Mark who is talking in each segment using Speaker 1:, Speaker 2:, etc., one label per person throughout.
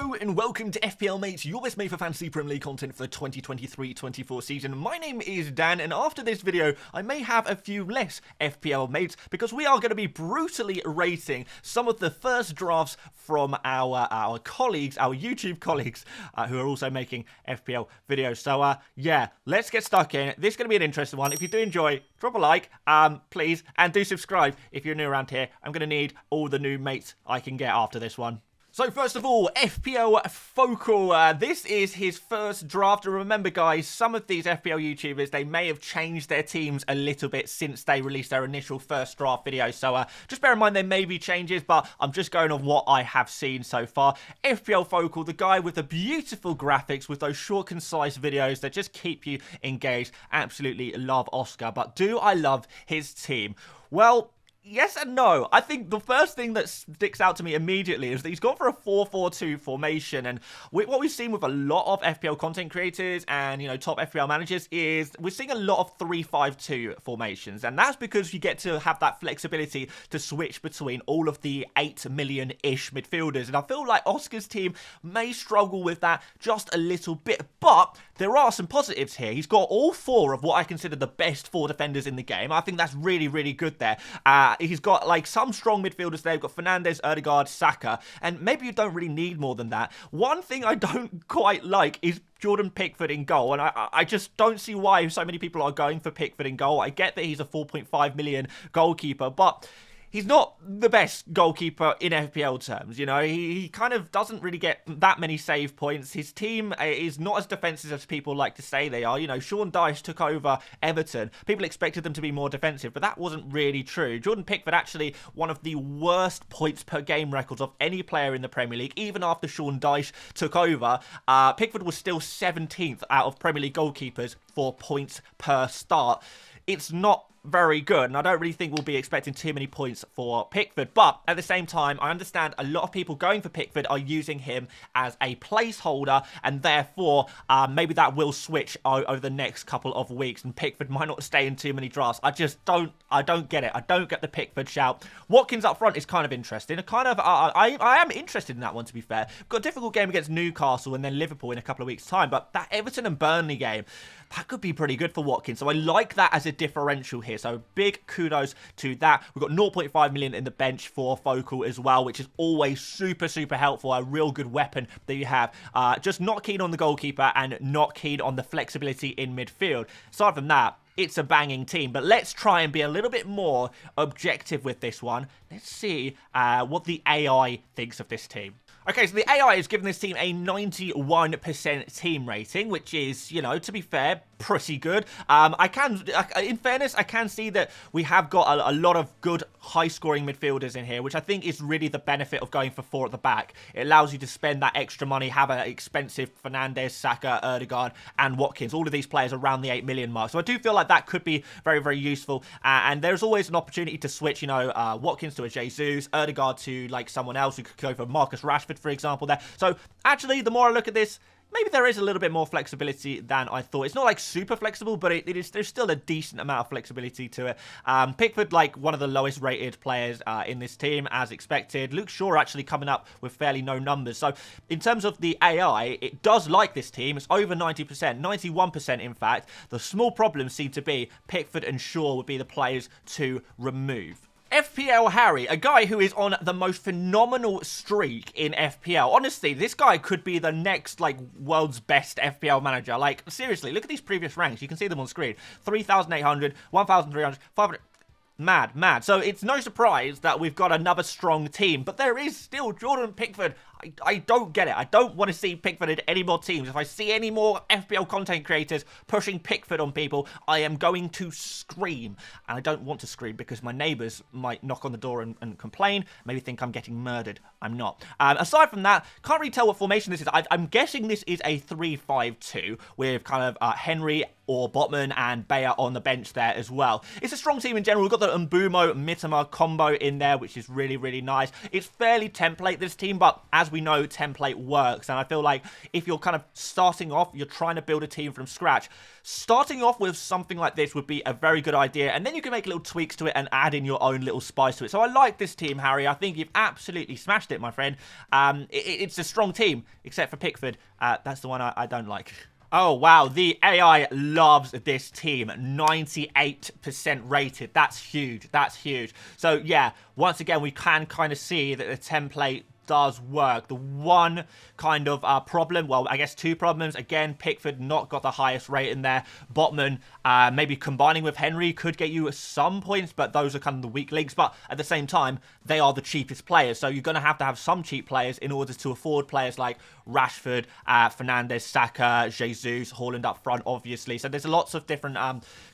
Speaker 1: Hello and welcome to FPL Mate, your best mate for fantasy Premier League content for the 2023-24 season. My name is Dan, and after this video, I may have a few less FPL mates because we are going to be brutally rating some of the first drafts from our colleagues, our YouTube colleagues, who are also making FPL videos. So, yeah, let's get stuck in. This is going to be an interesting one. If you do enjoy, drop a like, please, and do subscribe if you're new around here. I'm going to need all the new mates I can get after this one. So first of all, FPL Focal, this is his first draft. And remember guys, some of these FPL YouTubers, they may have changed their teams a little bit since they released their initial first draft video. So just bear in mind there may be changes, but I'm just going on what I have seen so far. FPL Focal, the guy with the beautiful graphics, with those short, concise videos that just keep you engaged. Absolutely love Oscar, but do I love his team? Well, yes and no. I think the first thing that sticks out to me immediately is that he's gone for a 4-4-2 formation, and what we've seen with a lot of FPL content creators and, you know, top FPL managers is we're seeing a lot of 3-5-2 formations, and that's because you get to have that flexibility to switch between all of the 8 million-ish midfielders, and I feel like Oscar's team may struggle with that just a little bit, but there are some positives here. He's got all 4 of what I consider the best 4 defenders in the game. I think that's really, really good there. He's got like some strong midfielders there. We've got Fernandes, Odegaard, Saka, and maybe you don't really need more than that. One thing I don't quite like is Jordan Pickford in goal, and I just don't see why so many people are going for Pickford in goal. I get that he's a 4.5 million goalkeeper, but he's not the best goalkeeper in FPL terms, you know. He kind of doesn't really get that many save points. His team is not as defensive as people like to say they are. You know, Sean Dyche took over Everton. People expected them to be more defensive, but that wasn't really true. Jordan Pickford actually one of the worst points per game records of any player in the Premier League. Even after Sean Dyche took over, Pickford was still 17th out of Premier League goalkeepers for points per start. It's not very good, and I don't really think we'll be expecting too many points for Pickford, but at the same time I understand a lot of people going for Pickford are using him as a placeholder, and therefore maybe that will switch over the next couple of weeks and Pickford might not stay in too many drafts. I don't get it. I don't get the Pickford shout. Watkins up front is kind of interesting. I am interested in that one, to be fair. We've got a difficult game against Newcastle and then Liverpool in a couple of weeks' time, but that Everton and Burnley game, that could be pretty good for Watkins, so I like that as a differential here. So big kudos to that. We've got 0.5 million in the bench for Focal as well, which is always super, super helpful. A real good weapon that you have. Just not keen on the goalkeeper and not keen on the flexibility in midfield. Aside from that, it's a banging team, but let's try and be a little bit more objective with this one. Let's see what the AI thinks of this team. Okay, so the AI has given this team a 91% team rating, which is, you know, to be fair, pretty good. In fairness, I can see that we have got a lot of good high-scoring midfielders in here, which I think is really the benefit of going for 4 at the back. It allows you to spend that extra money, have an expensive Fernandes, Saka, Odegaard, and Watkins. All of these players around the 8 million mark. So I do feel like that could be very, very useful. And there's always an opportunity to switch, you know, Watkins to a Jesus, Odegaard to, like, someone else. We could go for Marcus Rashford, for example, there. So actually, the more I look at this, maybe there is a little bit more flexibility than I thought. It's not like super flexible, but there's still a decent amount of flexibility to it. Pickford, like one of the lowest rated players in this team, as expected. Luke Shaw actually coming up with fairly no numbers. So in terms of the AI, it does like this team. It's over 90%, 91% in fact. The small problems seem to be Pickford and Shaw would be the players to remove. FPL Harry, a guy who is on the most phenomenal streak in FPL. Honestly, this guy could be the next, like, world's best FPL manager. Like, seriously, look at these previous ranks. You can see them on screen. 3,800, 1,300, 500... Mad. So it's no surprise that we've got another strong team, but there is still Jordan Pickford. I don't get it. I don't want to see Pickford in any more teams. If I see any more FPL content creators pushing Pickford on people, I am going to scream. And I don't want to scream because my neighbours might knock on the door and complain, maybe think I'm getting murdered. I'm not. Aside from that, can't really tell what formation this is. I'm guessing this is a 3-5-2 with kind of Henry or Botman and Bayer on the bench there as well. It's a strong team in general. We've got the Mbumo Mitoma combo in there, which is really, really nice. It's fairly template, this team, but as we know, template works. And I feel like if you're kind of starting off, you're trying to build a team from scratch, starting off with something like this would be a very good idea. And then you can make little tweaks to it and add in your own little spice to it. So I like this team, Harry. I think you've absolutely smashed it, my friend. It's a strong team, except for Pickford. That's the one I don't like. Oh, wow. The AI loves this team. 98% rated. That's huge. That's huge. So, yeah, once again, we can kind of see that the template does work. The one kind of problem, well, I guess two problems. Again, Pickford not got the highest rate in there. Botman, maybe combining with Henry could get you some points, but those are kind of the weak links. But at the same time, they are the cheapest players. So you're going to have some cheap players in order to afford players like Rashford, Fernandes, Saka, Jesus, Haaland up front, obviously. So there's lots of different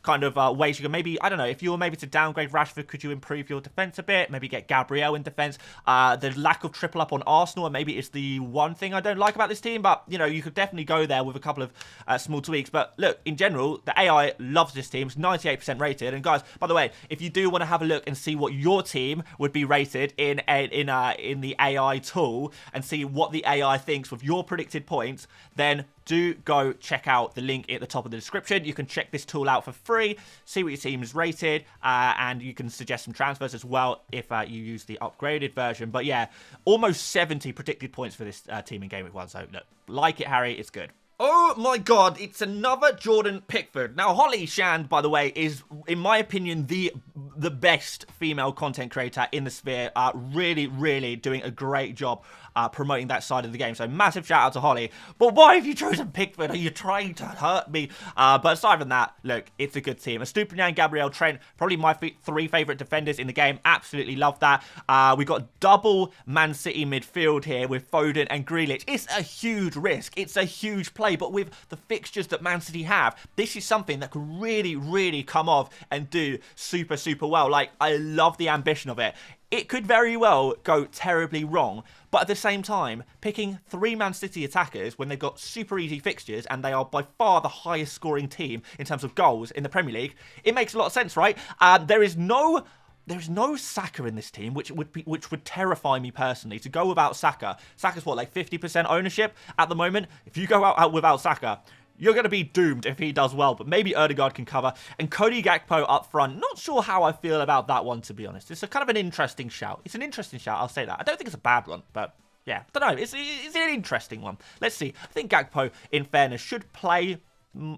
Speaker 1: kind of ways you can maybe, I don't know, if you were maybe to downgrade Rashford, could you improve your defense a bit? Maybe get Gabriel in defense. The lack of triple up on Arsenal, and maybe it's the one thing I don't like about this team, but, you know, you could definitely go there with a couple of small tweaks. But look, in general, the AI loves this team. It's 98% rated. And guys, by the way, if you do want to have a look and see what your team would be rated in the AI tool and see what the AI thinks with your predicted points, then do go check out the link at the top of the description. You can check this tool out for free, see what your team is rated, and you can suggest some transfers as well if you use the upgraded version. But yeah, almost 70 predicted points for this team in Game Week 1. So look, like it, Harry, it's good. Oh my god, it's another Jordan Pickford. Now, Holly Shand, by the way, is, in my opinion, the best female content creator in the sphere. Really, really doing a great job promoting that side of the game. So massive shout out to Holly. But why have you chosen Pickford? Are you trying to hurt me? But aside from that, look, it's a good team. Estupinian, Gabriel, Trent, probably my three favourite defenders in the game. Absolutely love that. We got double Man City midfield here with Foden and Grealish. It's a huge risk. It's a huge play. But with the fixtures that Man City have, this is something that could really, really come off and do super, super well. Like, I love the ambition of it. It could very well go terribly wrong, but at the same time, picking three Man City attackers when they've got super easy fixtures and they are by far the highest scoring team in terms of goals in the Premier League, it makes a lot of sense, right? There is no Saka in this team, which would terrify me personally. To go without Saka, Saka's what, like 50% ownership at the moment? If you go out without Saka, you're going to be doomed if he does well, but maybe Ødegaard can cover. And Cody Gakpo up front, not sure how I feel about that one, to be honest. It's a kind of an interesting shout. It's an interesting shout, I'll say that. I don't think it's a bad one, but yeah, I don't know. It's an interesting one. Let's see. I think Gakpo, in fairness, should play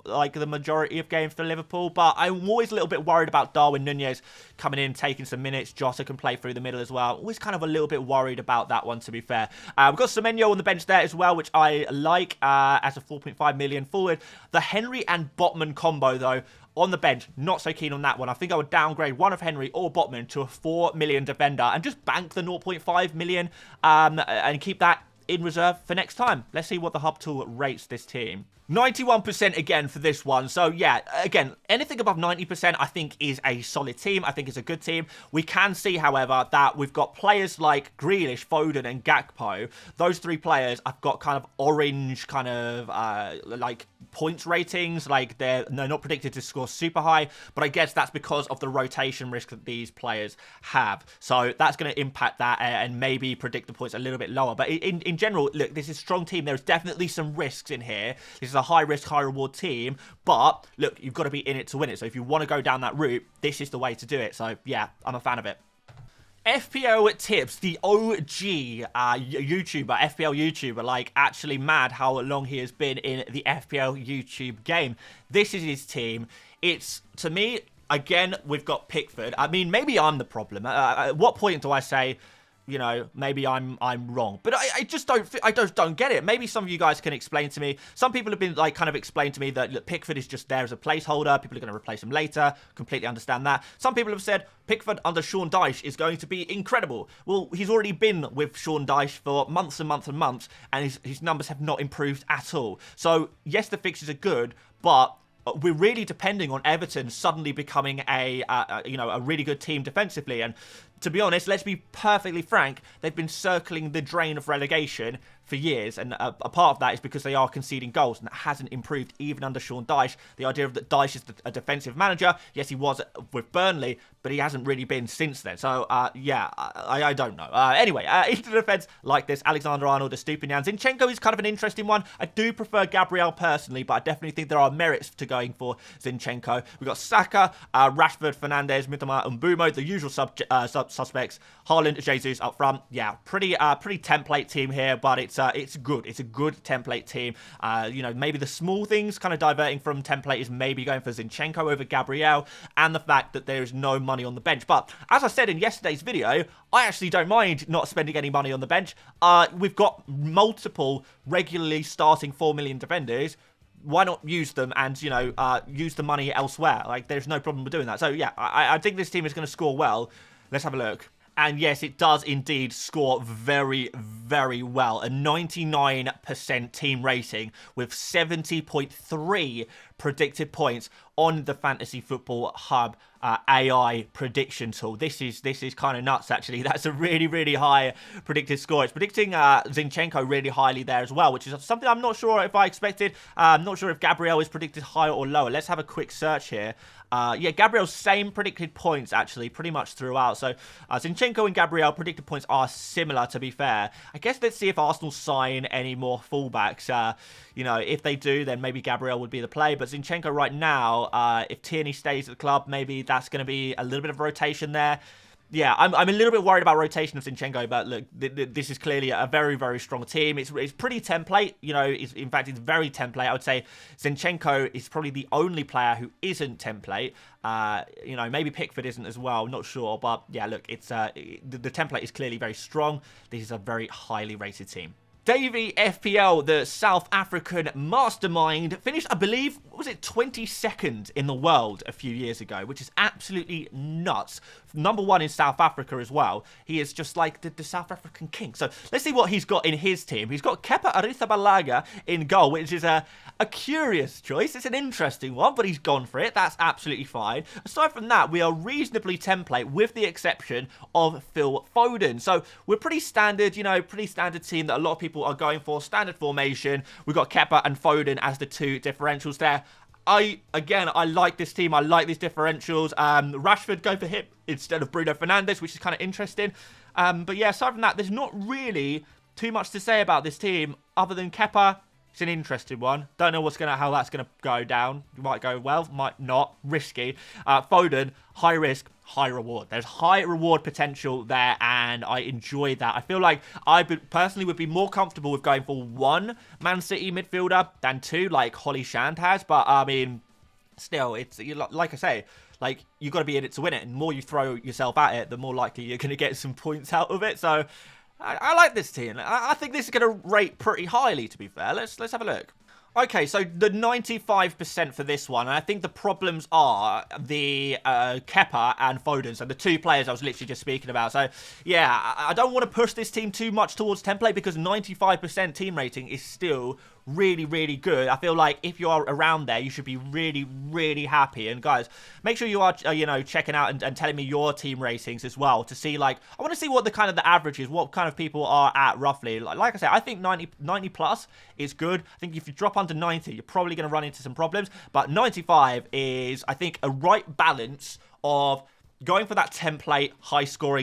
Speaker 1: like the majority of games for Liverpool, but I'm always a little bit worried about Darwin Nunez coming in, taking some minutes. Jota can play through the middle as well. Always kind of a little bit worried about that one, to be fair. We've got Semenyo on the bench there as well, which I like as a 4.5 million forward. The Henry and Botman combo, though, on the bench, not so keen on that one. I think I would downgrade one of Henry or Botman to a 4 million defender and just bank the 0.5 million and keep that in reserve for next time. Let's see what the hub tool rates this team. 91% again for this one. So yeah, again, anything above 90% I think is a solid team. I think it's a good team. We can see, however, that we've got players like Grealish, Foden and Gakpo. Those three players I've got kind of orange kind of like points ratings. Like they're not predicted to score super high, but I guess that's because of the rotation risk that these players have. So that's going to impact that and maybe predict the points a little bit lower. But in general, look, this is a strong team. There's definitely some risks in here. This is a high risk, high reward team, but look, you've got to be in it to win it. So if you want to go down that route, this is the way to do it. So yeah, I'm a fan of it. FPL Tips, the OG YouTuber, FPL YouTuber, like actually mad how long he has been in the FPL YouTube game. This is his team. It's, to me, again, we've got Pickford. I mean, maybe I'm the problem. At what point do I say, you know, maybe I'm wrong? But I just don't get it. Maybe some of you guys can explain to me. Some people have been like kind of explained to me that look, Pickford is just there as a placeholder. People are going to replace him later. Completely understand that. Some people have said Pickford under Sean Dyche is going to be incredible. Well, he's already been with Sean Dyche for months and months and months, and his numbers have not improved at all. So yes, the fixtures are good, but we're really depending on Everton suddenly becoming a really good team defensively. And to be honest, let's be perfectly frank, they've been circling the drain of relegation for years, and a part of that is because they are conceding goals, and that hasn't improved even under Sean Dyche. The idea of that Dyche is a defensive manager, yes, he was with Burnley, but he hasn't really been since then. So, yeah, I don't know. Anyway, into the defence like this, Alexander-Arnold, Estupiñán. Zinchenko is kind of an interesting one. I do prefer Gabriel personally, but I definitely think there are merits to going for Zinchenko. We've got Saka, Rashford, Fernandes, Mitoma, and Mbumo, the usual suspects. Haaland, Jesus up front. Yeah, pretty template team here, but it's good. It's a good template team. You know, maybe the small things kind of diverting from template is maybe going for Zinchenko over Gabriel, and the fact that there is no money on the bench. But as I said in yesterday's video, I actually don't mind not spending any money on the bench. We've got multiple regularly starting 4 million defenders. Why not use them and, you know, use the money elsewhere? Like, there's no problem with doing that. So, yeah, I think this team is going to score well. Let's have a look. And yes, it does indeed score very, very well. A 99% team rating with 70.3 predicted points on the Fantasy Football Hub AI prediction tool. This is kind of nuts, actually. That's a really, really high predicted score. It's predicting Zinchenko really highly there as well, which is something I'm not sure if I expected. I'm not sure if Gabriel is predicted higher or lower. Let's have a quick search here. Yeah, Gabriel's same predicted points, actually, pretty much throughout. So, Zinchenko and Gabriel predicted points are similar, to be fair. I guess let's see if Arsenal sign any more fullbacks. You know, if they do, then maybe Gabriel would be the play. But Zinchenko right now, if Tierney stays at the club, maybe that's going to be a little bit of rotation there. Yeah, I'm a little bit worried about rotation of Zinchenko, but look, this is clearly a very, very strong team. It's pretty template, you know, in fact, it's very template. I would say Zinchenko is probably the only player who isn't template. You know, maybe Pickford isn't as well, not sure, but yeah, look, it's the template is clearly very strong. This is a very highly rated team. Davey FPL, the South African mastermind, finished, I believe, was it 22nd in the world a few years ago, which is absolutely nuts. Number one in South Africa as well. He is just like the South African king. So let's see what he's got in his team. He's got Kepa Arrizabalaga in goal, which is a curious choice. It's an interesting one, but he's gone for it. That's absolutely fine. Aside from that, we are reasonably template with the exception of Phil Foden. So we're pretty standard, you know, pretty standard team that a lot of people are going for. Standard formation. We've got Kepa and Foden as the two differentials there. I like this team. I like these differentials. Rashford, go for him instead of Bruno Fernandes, which is kind of interesting. But yeah, aside from that, there's not really too much to say about this team other than Kepa. It's an interesting one. Don't know how that's gonna go down. You might go well, might not. Risky. Foden, high risk, high reward. There's high reward potential there, and I enjoy that. I feel like I personally would be more comfortable with going for one Man City midfielder than two, like Holly Shand has. But I mean, still, it's like I say, like you got to be in it to win it. And the more you throw yourself at it, the more likely you're going to get some points out of it. So I like this team. I think this is going to rate pretty highly, to be fair. Let's have a look. Okay, so the 95% for this one, and I think the problems are the Kepa and Foden, so the two players I was literally just speaking about. So, yeah, I don't want to push this team too much towards template because 95% team rating is still really, really good. I feel like if you are around there, you should be really, really happy. And guys, make sure you are, you know, checking out and telling me your team ratings as well to see, like, I want to see what the kind of the average is, what kind of people are at roughly. Like I said, I think 90 plus is good. I think if you drop under 90, you're probably going to run into some problems. But 95 is, I think, a right balance of going for that template,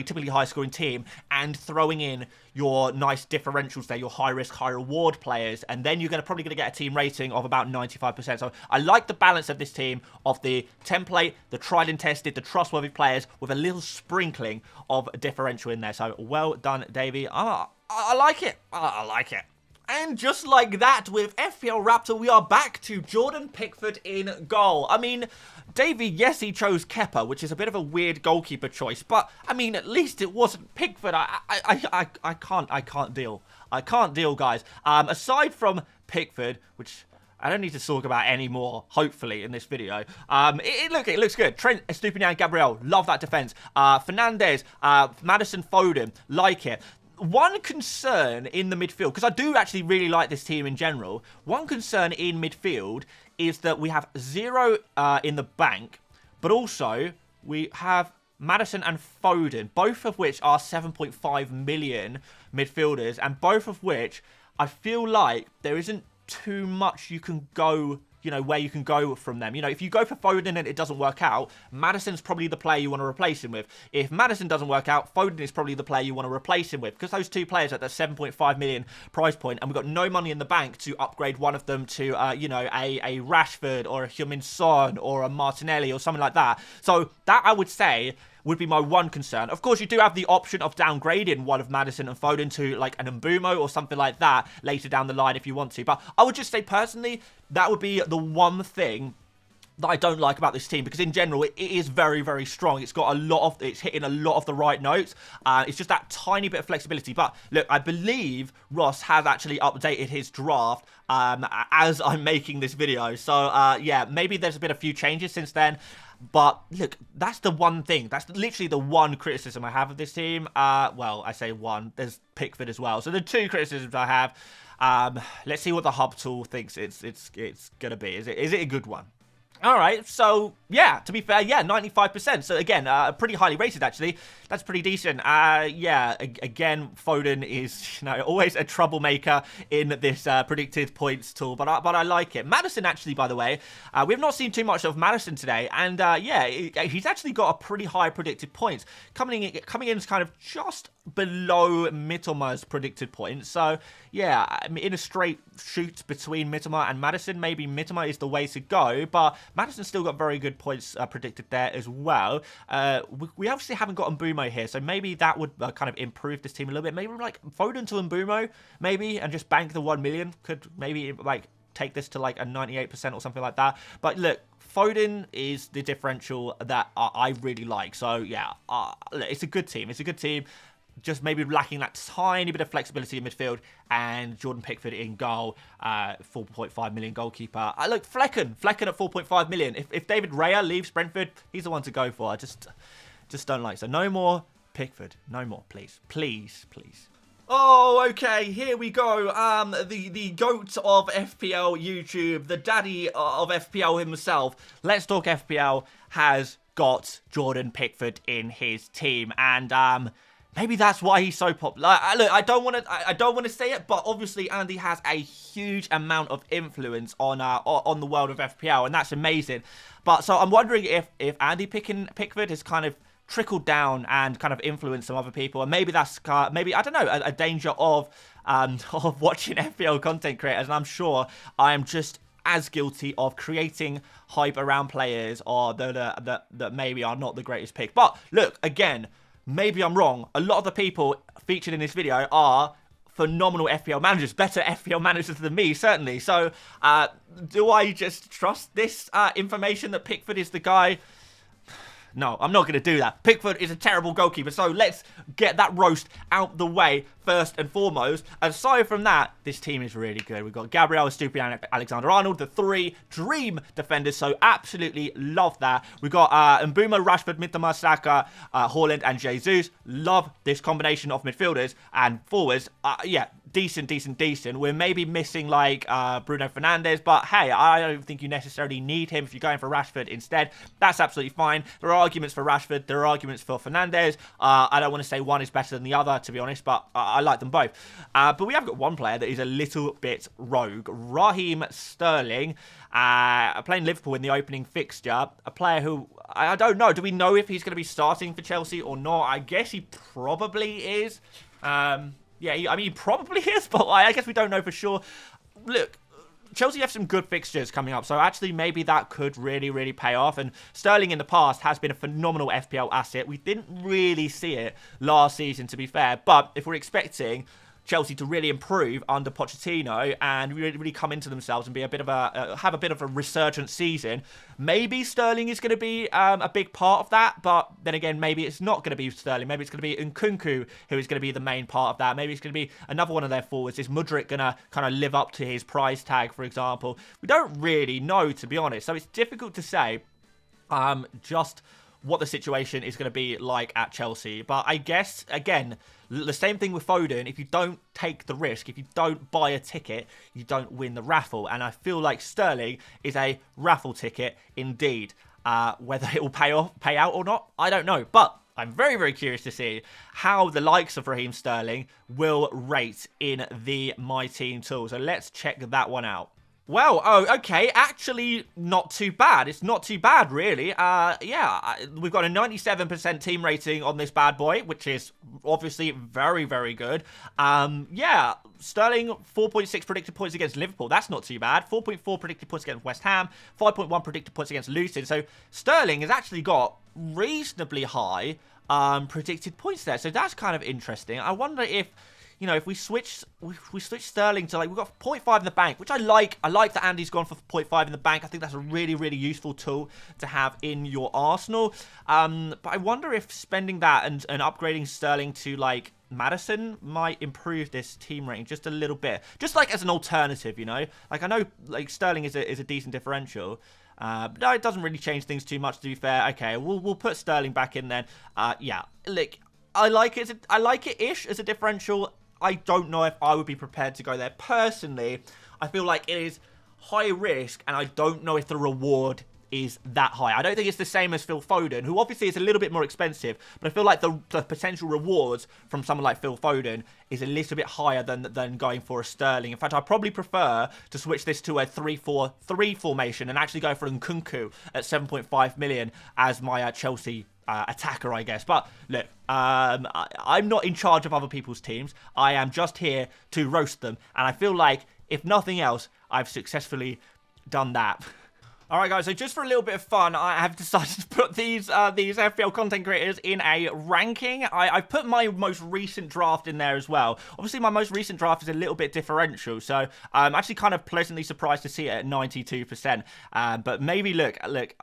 Speaker 1: typically high-scoring team, and throwing in your nice differentials there, your high-risk, high-reward players, and then you're probably going to get a team rating of about 95%. So I like the balance of this team, of the template, the tried and tested, the trustworthy players, with a little sprinkling of differential in there. So well done, Davey. I like it. I like it. And just like that, with FPL Raptor, we are back to Jordan Pickford in goal. I mean, Davey, yes, he chose Kepa, which is a bit of a weird goalkeeper choice, but I mean, at least it wasn't Pickford. I can't deal. I can't deal, guys. Aside from Pickford, which I don't need to talk about anymore, hopefully, in this video. It looks good. Trent, Estupiñán, Gabriel, love that defense. Fernandes, Maddison, Foden, like it. One concern in the midfield, because I do actually really like this team in general, one concern in midfield is that we have 0 in the bank, but also we have Maddison and Foden, both of which are 7.5 million midfielders, and both of which I feel like there isn't too much you can go, you know, where you can go from them. You know, if you go for Foden and it doesn't work out, Maddison's probably the player you want to replace him with. If Maddison doesn't work out, Foden is probably the player you want to replace him with, because those two players are at the 7.5 million price point, and we've got no money in the bank to upgrade one of them to, you know, a Rashford or a Heung-min Son or a Martinelli or something like that. So that, I would say, would be my one concern. Of course, you do have the option of downgrading one of Maddison and Foden to like an Mbumo or something like that later down the line if you want to. But I would just say personally, that would be the one thing that I don't like about this team, because in general it is very, very strong. It's got a lot of, it's hitting a lot of the right notes. It's just that tiny bit of flexibility. But look, I believe Ross has actually updated his draft as I'm making this video. So yeah, maybe there's been a few changes since then. But look, that's the one thing. That's literally the one criticism I have of this team. Well, I say one. There's Pickford as well. So the two criticisms I have. Let's see what the hub tool thinks it's gonna be. Is it a good one? All right, so yeah, to be fair, yeah, 95%. So again, pretty highly rated actually. That's pretty decent. Yeah, again, Foden is, you know, always a troublemaker in this predicted points tool, but I like it. Maddison actually, by the way, we have not seen too much of Maddison today, and yeah, he's actually got a pretty high predicted points, coming in as kind of just below Mittelma's predicted points. So yeah, I mean, in a straight shoot between Mittelma and Maddison, maybe Mittelma is the way to go, but Maddison's still got very good points predicted there as well. We obviously haven't got Mbumo here, so maybe that would kind of improve this team a little bit. Maybe like Foden to Mbumo, maybe, and just bank the 1 million. Could maybe like take this to like a 98% or something like that. But look, Foden is the differential that I really like. So yeah, it's a good team. It's a good team. Just maybe lacking that tiny bit of flexibility in midfield, and Jordan Pickford in goal, 4.5 million goalkeeper. Look, Flecken at 4.5 million. If David Raya leaves Brentford, he's the one to go for. I just don't like. So no more Pickford. No more, please. Please, please. Oh, okay, here we go. The GOAT of FPL YouTube, the daddy of FPL himself. Let's Talk FPL has got Jordan Pickford in his team, and maybe that's why he's so popular. Look, I don't want to say it, but obviously Andy has a huge amount of influence on the world of FPL, and that's amazing. But so I'm wondering if Andy picking Pickford has kind of trickled down and kind of influenced some other people, and maybe that's maybe, I don't know, a danger of watching FPL content creators. And I'm sure I am just as guilty of creating hype around players or that maybe are not the greatest pick. But look, again, maybe I'm wrong. A lot of the people featured in this video are phenomenal FPL managers, better FPL managers than me, certainly. So, do I just trust this information that Pickford is the guy? No, I'm not going to do that. Pickford is a terrible goalkeeper, so let's get that roast out the way first and foremost. Aside from that, this team is really good. We've got Gabriel, Stupian, and Alexander-Arnold, the three dream defenders, so absolutely love that. We've got Mbumo, Rashford, Mitoma, Saka, Haaland, and Jesus. Love this combination of midfielders and forwards. Yeah, decent. We're maybe missing like Bruno Fernandes, but hey, I don't think you necessarily need him if you're going for Rashford instead. That's absolutely fine. There are arguments for Rashford, there are arguments for Fernandes. I don't want to say one is better than the other, to be honest, but I like them both. But we have got one player that is a little bit rogue. Raheem Sterling, playing Liverpool in the opening fixture. A player who, I don't know, do we know if he's going to be starting for Chelsea or not? I guess he probably is. Yeah, I mean, he probably is, but I guess we don't know for sure. Look, Chelsea have some good fixtures coming up, so actually maybe that could really, really pay off. And Sterling in the past has been a phenomenal FPL asset. We didn't really see it last season, to be fair, but if we're expecting Chelsea to really improve under Pochettino and really come into themselves and be a bit of have a bit of a resurgent season, maybe Sterling is going to be a big part of that. But then again, maybe it's not going to be Sterling. Maybe it's going to be Nkunku who is going to be the main part of that. Maybe it's going to be another one of their forwards. Is Mudryk going to kind of live up to his price tag, for example? We don't really know, to be honest. So it's difficult to say just what the situation is going to be like at Chelsea. But I guess, again, the same thing with Foden. If you don't take the risk, if you don't buy a ticket, you don't win the raffle. And I feel like Sterling is a raffle ticket indeed. Whether it will pay out or not, I don't know. But I'm very, very curious to see how the likes of Raheem Sterling will rate in the My Team tool. So let's check that one out. Well, oh, okay, actually not too bad. It's not too bad, really. Yeah, we've got a 97% team rating on this bad boy, which is obviously very, very good. Yeah, Sterling, 4.6 predicted points against Liverpool. That's not too bad. 4.4 predicted points against West Ham. 5.1 predicted points against Luton. So Sterling has actually got reasonably high predicted points there. So that's kind of interesting. I wonder if, you know, if we switch Sterling to, like, we've got 0.5 in the bank, which I like. I like that Andy's gone for 0.5 in the bank. I think that's a really, really useful tool to have in your Arsenal. But I wonder if spending that and upgrading Sterling to, like, Maddison might improve this team rating just a little bit. Just, like, as an alternative, you know? Like, I know, like, Sterling is a decent differential. But no, it doesn't really change things too much, to be fair. Okay, we'll put Sterling back in then. Yeah, look, I like it-ish as a differential. I don't know if I would be prepared to go there. Personally, I feel like it is high risk, and I don't know if the reward is that high. I don't think it's the same as Phil Foden, who obviously is a little bit more expensive, but I feel like the potential rewards from someone like Phil Foden is a little bit higher than going for a Sterling. In fact, I probably prefer to switch this to a 3-4-3 formation and actually go for Nkunku at 7.5 million as my Chelsea attacker, I guess. But look, I'm not in charge of other people's teams. I am just here to roast them, and I feel like, if nothing else, I've successfully done that. Alright guys, so just for a little bit of fun, I have decided to put these FPL content creators in a ranking. I've put my most recent draft in there as well. Obviously, my most recent draft is a little bit differential, so I'm actually kind of pleasantly surprised to see it at 92%. But maybe, look,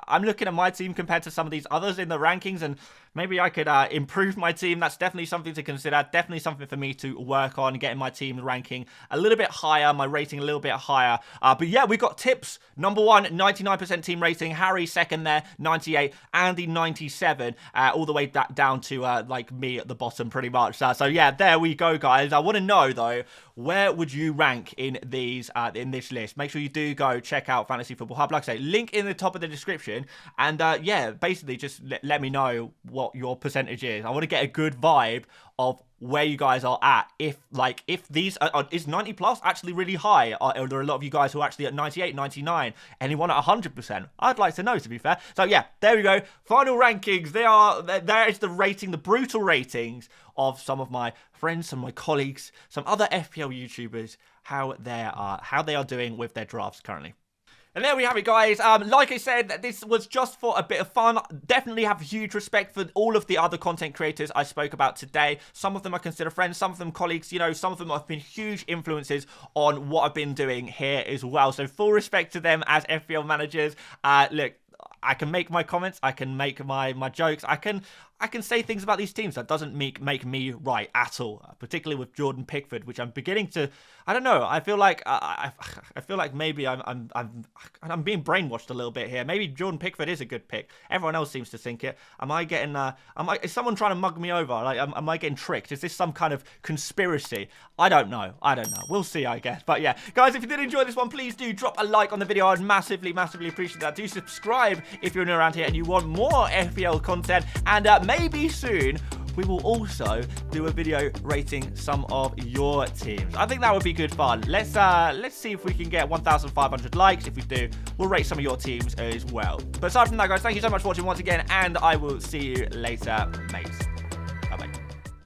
Speaker 1: I'm looking at my team compared to some of these others in the rankings, and maybe I could improve my team. That's definitely something to consider. Definitely something for me to work on, getting my team ranking a little bit higher, my rating a little bit higher. But yeah, we've got tips. Number one, 99% team rating. Harry second there, 98. Andy, 97. All the way down to like me at the bottom, pretty much. So yeah, there we go, guys. I want to know though, where would you rank in these in this list? Make sure you do go check out Fantasy Football Hub. Like I say, link in the top of the description. And yeah, basically just let me know what your percentage is. I want to get a good vibe of where you guys are at. If these is 90 plus actually really high? Are there a lot of you guys who are actually at 98, 99? Anyone at 100%? I'd like to know, to be fair. So yeah, there we go. Final rankings. There is the rating, the brutal ratings of some of my friends, some of my colleagues, some other FPL YouTubers, how they are doing with their drafts currently. And there we have it, guys. Like I said, this was just for a bit of fun. Definitely have huge respect for all of the other content creators I spoke about today. Some of them I consider friends, some of them colleagues. You know, some of them have been huge influences on what I've been doing here as well. So full respect to them as FPL managers. Look, I can make my comments, I can make my jokes, I can say things about these teams that doesn't make me right at all, particularly with Jordan Pickford, which I'm beginning to, I don't know, I feel like I feel like maybe I'm being brainwashed a little bit here. Maybe Jordan Pickford is a good pick. Everyone else seems to think it. Am I getting is someone trying to mug me over? Like, am I getting tricked? Is this some kind of conspiracy? I don't know. We'll see, I guess. But yeah, guys, if you did enjoy this one, please do drop a like on the video. I'd massively appreciate that. Do subscribe if you're new around here and you want more FPL content, and maybe soon we will also do a video rating some of your teams. I think that would be good fun. Let's see if we can get 1,500 likes. If we do, we'll rate some of your teams as well. But aside from that, guys, thank you so much for watching once again, and I will see you later, mates.